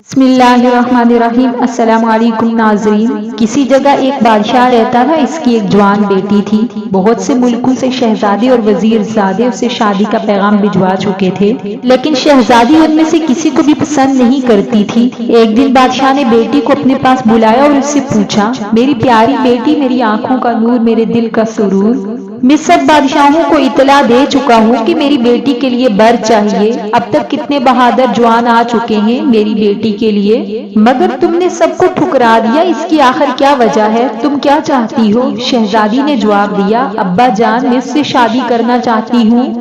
بسم اللہ الرحمن الرحیم۔ السلام علیکم ناظرین۔ کسی جگہ ایک بادشاہ رہتا تھا، اس کی ایک جوان بیٹی تھی۔ بہت سے ملکوں سے شہزادے اور وزیر زادے اسے شادی کا پیغام بھجوا چکے تھے، لیکن شہزادی ان میں سے کسی کو بھی پسند نہیں کرتی تھی۔ ایک دن بادشاہ نے بیٹی کو اپنے پاس بلایا اور اس سے پوچھا، میری پیاری بیٹی، میری آنکھوں کا نور، میرے دل کا سرور، میں سب بادشاہوں کو اطلاع دے چکا ہوں کہ میری بیٹی کے لیے بر چاہیے۔ اب تک کتنے بہادر جوان آ چکے ہیں میری بیٹی کے لیے، مگر تم نے سب کو ٹھکرا دیا، اس کی آخر کیا وجہ ہے؟ تم کیا چاہتی ہو؟ شہزادی نے جواب دیا، ابا جان، میں اس سے شادی کرنا چاہتی ہوں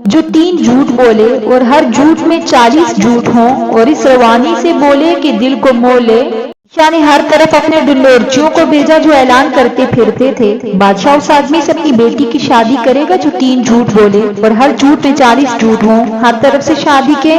جو 3 جھوٹ بولے اور ہر جھوٹ میں 40 جھوٹ ہوں، اور اس روانی سے بولے کہ دل کو مو لے۔ بادشاہ نے ہر طرف اپنے ڈنڈورچیوں کو بھیجا جو اعلان کرتے پھرتے تھے، بادشاہ اس آدمی سے اپنی بیٹی کی شادی کرے گا جو 3 جھوٹ بولے اور ہر جھوٹ میں 40 جھوٹ ہوں۔ ہر طرف سے شادی کے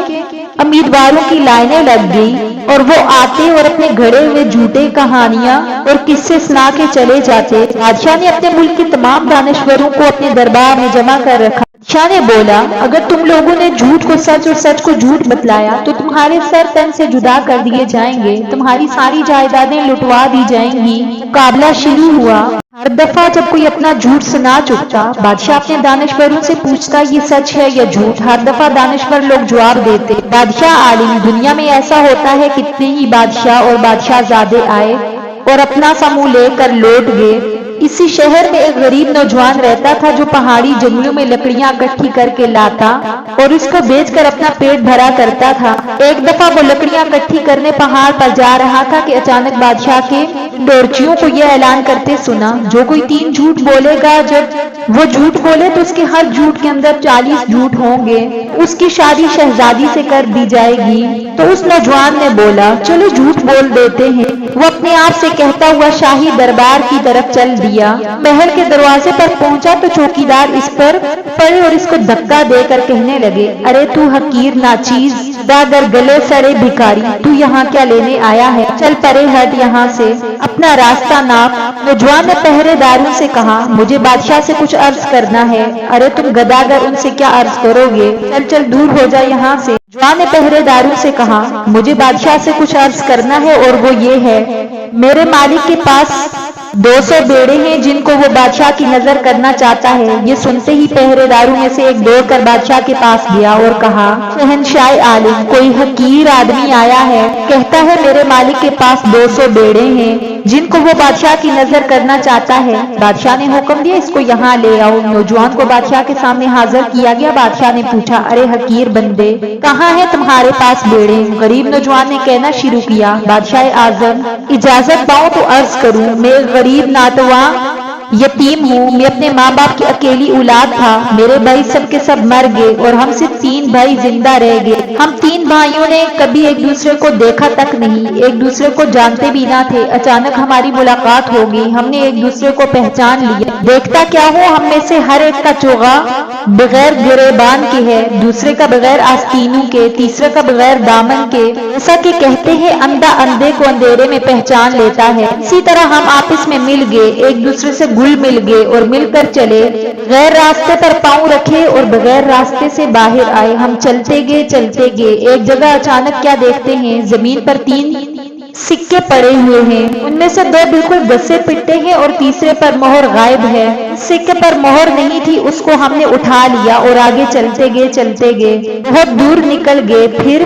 امیدواروں کی لائنیں لگ گئی اور وہ آتے اور اپنے گھڑے ہوئے جھوٹے کہانیاں اور قصے سنا کے چلے جاتے۔ بادشاہ نے اپنے ملک کے تمام دانشوروں کو اپنے دربار میں جمع کر رکھا۔ بادشاہ نے بولا، اگر تم لوگوں نے جھوٹ کو سچ اور سچ کو جھوٹ بتلایا تو تمہارے سر تن سے جدا کر دیے جائیں گے، تمہاری ساری جائیدادیں لٹوا دی جائیں گی۔ مقابلہ شروع ہوا۔ ہر دفعہ جب کوئی اپنا جھوٹ سنا چکتا، بادشاہ اپنے دانشوروں سے پوچھتا، یہ سچ ہے یا جھوٹ؟ ہر دفعہ دانشور لوگ جواب دیتے، بادشاہ عالم، دنیا میں ایسا ہوتا ہے کتنے ہی بادشاہ اور بادشاہ زادے آئے اور اپنا سا منہ لے کر لوٹ گئے۔ اسی شہر میں ایک غریب نوجوان رہتا تھا جو پہاڑی جنگلوں میں لکڑیاں اکٹھی کر کے لاتا اور اس کو بیچ کر اپنا پیٹ بھرا کرتا تھا۔ ایک دفعہ وہ لکڑیاں اکٹھی کرنے پہاڑ پر جا رہا تھا کہ اچانک بادشاہ کے ڈورچیوں کو یہ اعلان کرتے سنا، جو کوئی 3 جھوٹ بولے گا، جب وہ جھوٹ بولے تو اس کے ہر جھوٹ کے اندر 40 جھوٹ ہوں گے، اس کی شادی شہزادی سے کر دی جائے گی۔ تو اس نوجوان نے بولا، چلو جھوٹ بول دیتے ہیں۔ وہ اپنے آپ سے کہتا ہوا شاہی دربار کی طرف چل دیا۔ محل کے دروازے پر پہنچا تو چوکیدار اس پر پڑے اور اس کو دھکا دے کر کہنے لگے، ارے تو حقیر ناچیز، داگر گلے سڑے بھکاری، تو یہاں کیا لینے آیا ہے؟ چل پرے ہٹ یہاں سے، اپنا راستہ ناپ۔ نوجوان نے پہرے داروں سے کہا، مجھے بادشاہ سے کچھ عرض کرنا ہے۔ ارے تم گداگر، ان سے کیا عرض کرو گے؟ چل چل دور ہو جا یہاں سے۔ نوجوان نے پہرے داروں سے کہا، مجھے بادشاہ سے کچھ عرض کرنا ہے اور وہ یہ ہے، میرے مالک کے پاس 200 بیڑے ہیں جن کو وہ بادشاہ کی نظر کرنا چاہتا ہے۔ یہ سنتے ہی پہرے داروں میں سے ایک دوڑ کر بادشاہ کے پاس گیا اور کہا، شہنشاہ عالم، کوئی حقیر آدمی آیا ہے، کہتا ہے میرے مالک کے پاس 200 بیڑے ہیں جن کو وہ بادشاہ کی نظر کرنا چاہتا ہے۔ بادشاہ نے حکم دیا، اس کو یہاں لے آؤ۔ نوجوان کو بادشاہ کے سامنے حاضر کیا گیا۔ بادشاہ نے پوچھا، ارے حقیر بندے، کہاں ہے تمہارے پاس بیڑے؟ غریب نوجوان نے کہنا شروع کیا، بادشاہ اعظم، اجازت پاؤں تو عرض کروں، میں غریب ناتواں یتیم ہوں، میں اپنے ماں باپ کی اکیلی اولاد تھا، میرے بھائی سب کے سب مر گئے اور ہم صرف 3 بھائی زندہ رہ گئے۔ ہم 3 بھائیوں نے کبھی ایک دوسرے کو دیکھا تک نہیں، ایک دوسرے کو جانتے بھی نہ تھے۔ اچانک ہماری ملاقات ہو گئی، ہم نے ایک دوسرے کو پہچان لیا۔ دیکھتا کیا ہوں، ہم میں سے ہر ایک کا چوغا بغیر گریبان کے ہے، دوسرے کا بغیر آستینوں کے، تیسرے کا بغیر دامن کے۔ ایسا کہ کہتے ہیں اندھا اندھے کو اندھیرے میں پہچان لیتا ہے، اسی طرح ہم آپس میں مل گئے، ایک دوسرے سے گل مل گئے اور مل کر چلے، غیر راستے پر پاؤں رکھے اور بغیر راستے سے باہر آئے۔ ہم چلتے گئے، ایک جگہ اچانک کیا دیکھتے ہیں، زمین پر 3 سکے پڑے ہوئے ہیں، ان میں سے 2 بالکل گھسے پٹے ہیں اور تیسرے پر مہر غائب ہے۔ سکے پر مہر نہیں تھی، اس کو ہم نے اٹھا لیا اور آگے چلتے گئے، بہت دور نکل گئے، پھر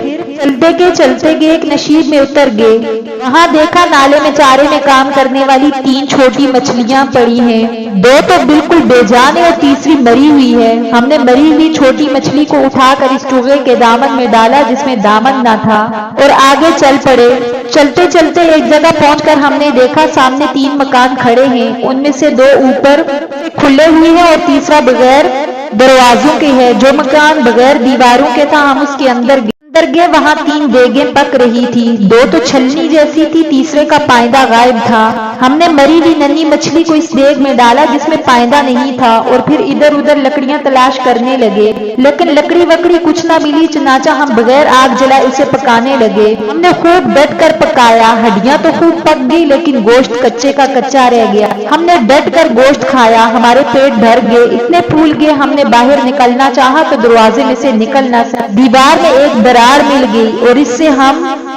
چلتے گئے ایک نشیب میں اتر گئے، وہاں دیکھا نالے میں چارے میں کام کرنے والی 3 چھوٹی مچھلیاں پڑی ہیں، 2 تو بالکل بے جان ہے اور تیسری مری ہوئی ہے۔ ہم نے مری ہوئی چھوٹی مچھلی کو اٹھا کر اس چوغے کے دامن میں ڈالا جس میں دامن نہ تھا اور آگے چل پڑے۔ چلتے ایک جگہ پہنچ کر ہم نے دیکھا سامنے 3 مکان کھڑے ہیں، ان میں سے 2 اوپر سے کھلے ہوئے ہیں اور تیسرا بغیر دروازوں کے ہے۔ جو مکان بغیر دیواروں کے تھا، ہم اس کے اندر گئے، وہاں 3 دیگیں پک رہی تھی، 2 تو چھلنی جیسی تھی، تیسرے کا پائندہ غائب تھا۔ ہم نے مری ہوئی ننھی مچھلی کو اس دیگ میں ڈالا جس میں پائندہ نہیں تھا اور پھر ادھر ادھر لکڑیاں تلاش کرنے لگے، لیکن لکڑی وکڑی کچھ نہ ملی، چنانچہ ہم بغیر آگ جلائے اسے پکانے لگے۔ ہم نے خوب ڈٹ کر پکایا، ہڈیاں تو خوب پک گئی لیکن گوشت کچے کا کچا رہ گیا۔ ہم نے ڈٹ کر گوشت کھایا، ہمارے پیٹ بھر گئے، اتنے پھول گئے، ہم نے باہر نکلنا چاہا تو دروازے میں سے نکل نہ سکے۔ دیوار میں ایک درار مل گئی اور اس سے ہم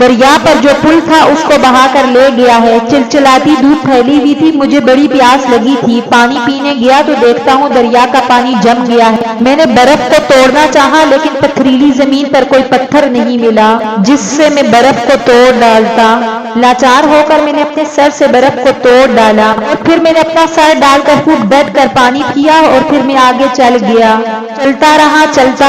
دریا پر جو پل تھا اس کو بہا کر لے گیا ہے۔ چلچلاتی دودھ پھیلی ہوئی تھی، مجھے بڑی پیاس لگی تھی، پانی پینے گیا تو دیکھتا ہوں دریا کا پانی جم گیا ہے۔ میں نے برف کو توڑنا چاہا لیکن پتھریلی زمین پر کوئی پتھر نہیں ملا جس سے میں برف کو توڑ ڈالتا۔ لاچار ہو کر میں نے اپنے سر سے برف کو توڑ ڈالا اور پھر میں نے اپنا سر ڈال کر خوب ڈٹ کر پانی پیا اور پھر میں آگے چل گیا۔ چلتا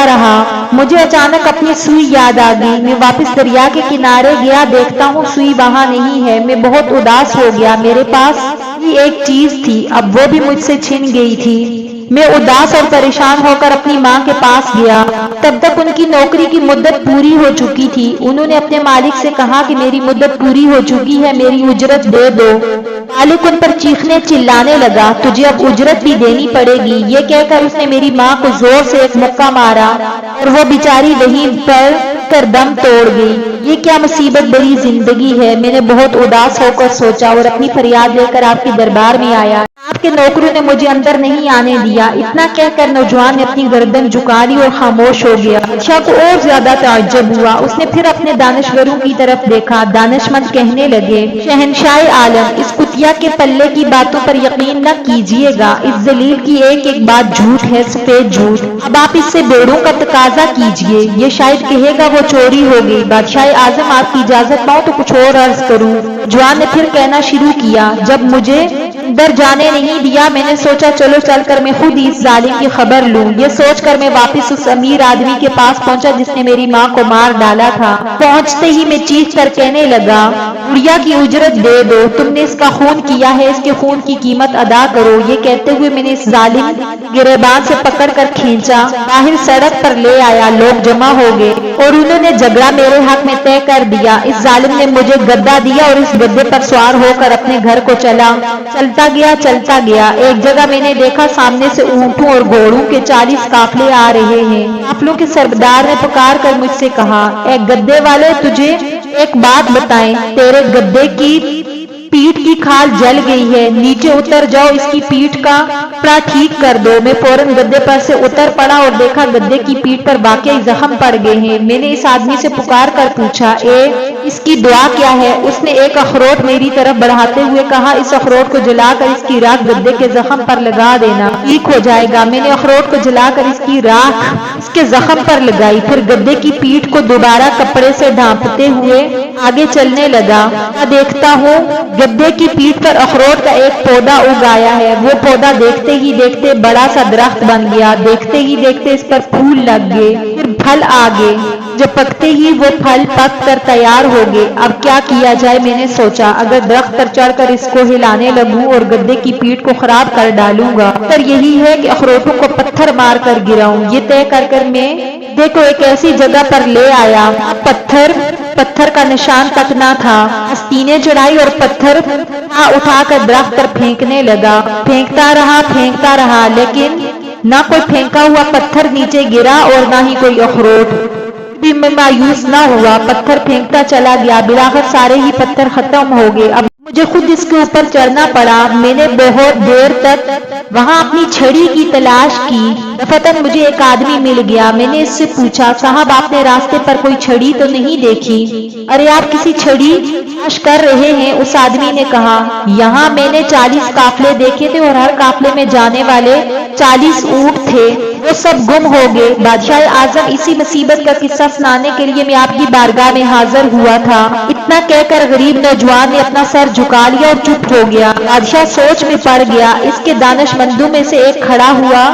رہا۔ مجھے اچانک اپنی سوئی یاد آ گئی۔ میں واپس دریا کے کنارے گیا، دیکھتا ہوں سوئی وہاں نہیں ہے۔ میں بہت اداس ہو گیا، میرے پاس ہی ایک چیز تھی، اب وہ بھی مجھ سے چھن گئی تھی۔ میں اداس اور پریشان ہو کر اپنی ماں کے پاس گیا۔ تب تک ان کی نوکری کی مدت پوری ہو چکی تھی۔ انہوں نے اپنے مالک سے کہا کہ میری مدت پوری ہو چکی ہے، میری اجرت دے دو۔ مالک ان پر چیخنے چلانے لگا، تجھے اب اجرت بھی دینی پڑے گی۔ یہ کہہ کر اس نے میری ماں کو زور سے ایک مکہ مارا اور وہ بیچاری وہیں پر کر دم توڑ گئی۔ یہ کیا مصیبت بری زندگی ہے، میں نے بہت اداس ہو کر سوچا اور اپنی فریاد لے کر آپ کے دربار میں آیا۔ آپ کے نوکروں نے مجھے اندر نہیں آنے دیا۔ اتنا کہہ کر نوجوان نے اپنی گردن جھکا لی اور خاموش ہو گیا۔ بادشاہ کو اور زیادہ تعجب ہوا۔ اس نے پھر اپنے دانشوروں کی طرف دیکھا۔ دانشمند کہنے لگے، شہنشاہ عالم، اس کتیا کے پلے کی باتوں پر یقین نہ کیجیے گا۔ اس ذلیل کی ایک ایک بات جھوٹ ہے، سفید جھوٹ۔ اب آپ اس سے بیڑوں کا تقاضا کیجیے۔ یہ شاید کہے گا وہ چوری ہو گئی۔ بادشاہ اعظم، آپ کی اجازت پاؤں تو کچھ اور عرض کروں۔ جوان نے پھر کہنا شروع کیا، جب مجھے اندر جانے نہیں دیا میں نے سوچا چلو چل کر میں خود ہی اس ظالم کی خبر لوں۔ یہ سوچ کر میں واپس اس امیر آدمی کے پاس پہنچا جس نے میری ماں کو مار ڈالا تھا۔ پہنچتے ہی میں چیخ کر کہنے لگا، گڑیا کی اجرت دے دو، تم نے اس کا خون کیا ہے، اس کے خون کی قیمت ادا کرو۔ یہ کہتے ہوئے میں نے اس ظالم گریبان سے پکڑ کر کھینچا، باہر سڑک پر لے آیا۔ لوگ جمع ہو گئے اور انہوں نے جھگڑا میرے حق میں طے کر دیا۔ اس ظالم نے مجھے گدا دیا اور اس گدے پر سوار ہو کر اپنے گھر کو چلا گیا۔ ایک جگہ میں نے دیکھا سامنے سے اونٹوں اور گھوڑوں کے 40 قافلے آ رہے ہیں۔ قافلوں کے سردار نے پکار کر مجھ سے کہا، اے گدے والے، تجھے ایک بات بتائیں، تیرے گدے کی پیٹھ کی کھال جل گئی ہے، نیچے اتر جاؤ، اس کی پیٹھ کا کپڑا ٹھیک کر دو۔ میں فوراً گدے پر سے اتر پڑا اور دیکھا گدے کی پیٹھ پر واقعی زخم پڑ گئے ہیں۔ میں نے اس آدمی سے پکار کر پوچھا، اس کی دعا کیا ہے؟ اس نے ایک اخروٹ میری طرف بڑھاتے ہوئے کہا، اس اخروٹ کو جلا کر اس کی راکھ گدے کے زخم پر لگا دینا، ٹھیک ہو جائے گا۔ میں نے اخروٹ کو جلا کر اس کی راکھ اس کے زخم پر لگائی، پھر گدے کی پیٹھ کو دوبارہ کپڑے سے ڈھانپتے ہوئے آگے چلنے لگا۔ دیکھتا ہوں گدے کی پیٹھ پر اخروٹ کا ایک پودا اگ آیا ہے۔ وہ پودا دیکھتے ہی دیکھتے بڑا سا درخت بن گیا، دیکھتے ہی دیکھتے اس پر پھول لگ گئے، پھر پھل آ گئے، جب پکتے ہی وہ پھل پک کر تیار ہو گئے۔ اب کیا کیا جائے، میں نے سوچا، اگر درخت پر چڑھ کر اس کو ہلانے لگوں اور گدے کی پیٹھ کو خراب کر ڈالوں گا، پھر یہی ہے کہ اخروٹوں کو پتھر مار کر گراؤں۔ یہ طے کر میں دیکھو ایک ایسی جگہ پر لے آیا، پتھر کا نشان تک نہ تھا۔ آستینیں چڑھائی اور پتھر اٹھا کر درخت پر پھینکنے لگا۔ پھینکتا رہا لیکن نہ کوئی پھینکا ہوا پتھر نیچے گرا اور نہ ہی کوئی اخروٹ۔ بھی میں مایوس نہ ہوا، پتھر پھینکتا چلا گیا، بالآخر سارے ہی پتھر ختم ہو گئے۔ اب مجھے خود اس کے اوپر چڑھنا پڑا۔ میں نے بہت دیر تک وہاں اپنی چھڑی کی تلاش کی۔ دفعتاً مجھے ایک آدمی مل گیا۔ میں نے اس سے پوچھا، صاحب آپ نے راستے پر کوئی چھڑی تو نہیں دیکھی؟ ارے آپ کسی چھڑی تلاش کر رہے ہیں؟ اس آدمی نے کہا، یہاں میں نے 40 قافلے دیکھے تھے اور ہر قافلے میں جانے والے 40 اونٹ تھے، وہ سب گم ہو گئے۔ بادشاہ اعظم، اسی مصیبت کا قصہ سنانے کے لیے میں آپ کی بارگاہ میں حاضر ہوا تھا۔ اتنا کہہ کر غریب نوجوان نے اپنا سر جھکا لیا اور چپ ہو گیا۔ بادشاہ سوچ میں پڑ گیا۔ اس کے دانشمندوں میں سے ایک کھڑا ہوا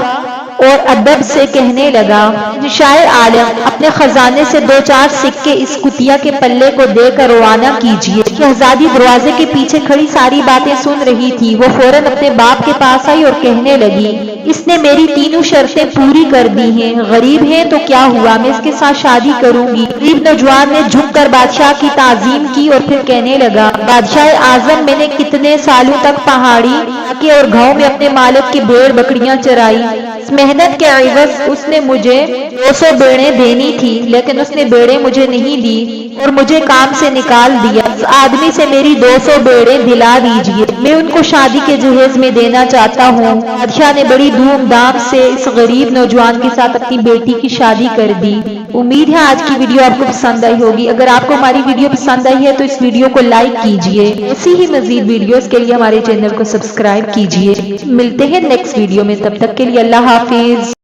اور ادب سے کہنے لگا، شاعر عالم، اپنے خزانے سے 2-4 سکے اس کتیا کے پلے کو دے کر روانہ کیجیے۔ شہزادی دروازے کے پیچھے کھڑی ساری باتیں سن رہی تھی۔ وہ فوراً اپنے باپ کے پاس آئی اور کہنے لگی، اس نے میری تینوں شرطیں پوری کر دی ہیں، غریب ہے تو کیا ہوا، میں اس کے ساتھ شادی کروں گی۔ غریب نوجوان نے جھک کر بادشاہ کی تعظیم کی اور پھر کہنے لگا، بادشاہ اعظم، میں نے کتنے سالوں تک پہاڑی علاقے اور گاؤں میں اپنے مالک کی بھیڑ بکریاں چرائی۔ اس محنت کے عوض اس نے مجھے 200 بیڑیں دینی تھی، لیکن اس نے بیڑیں مجھے نہیں دی اور مجھے کام سے نکال دیا۔ اس آدمی سے میری 200 بیڑیں دلا دیجیے، میں ان کو شادی کے جہیز میں دینا چاہتا ہوں۔ بادشاہ نے بڑی دھوم دھام سے اس غریب نوجوان کے ساتھ اپنی بیٹی کی شادی کر دی۔ امید ہے آج کی ویڈیو آپ کو پسند آئی ہوگی۔ اگر آپ کو ہماری ویڈیو پسند آئی ہے تو اس ویڈیو کو لائک کیجئے، ایسی ہی مزید ویڈیوز کے لیے ہمارے چینل کو سبسکرائب کیجئے۔ ملتے ہیں نیکسٹ ویڈیو میں، تب تک کے لیے اللہ حافظ۔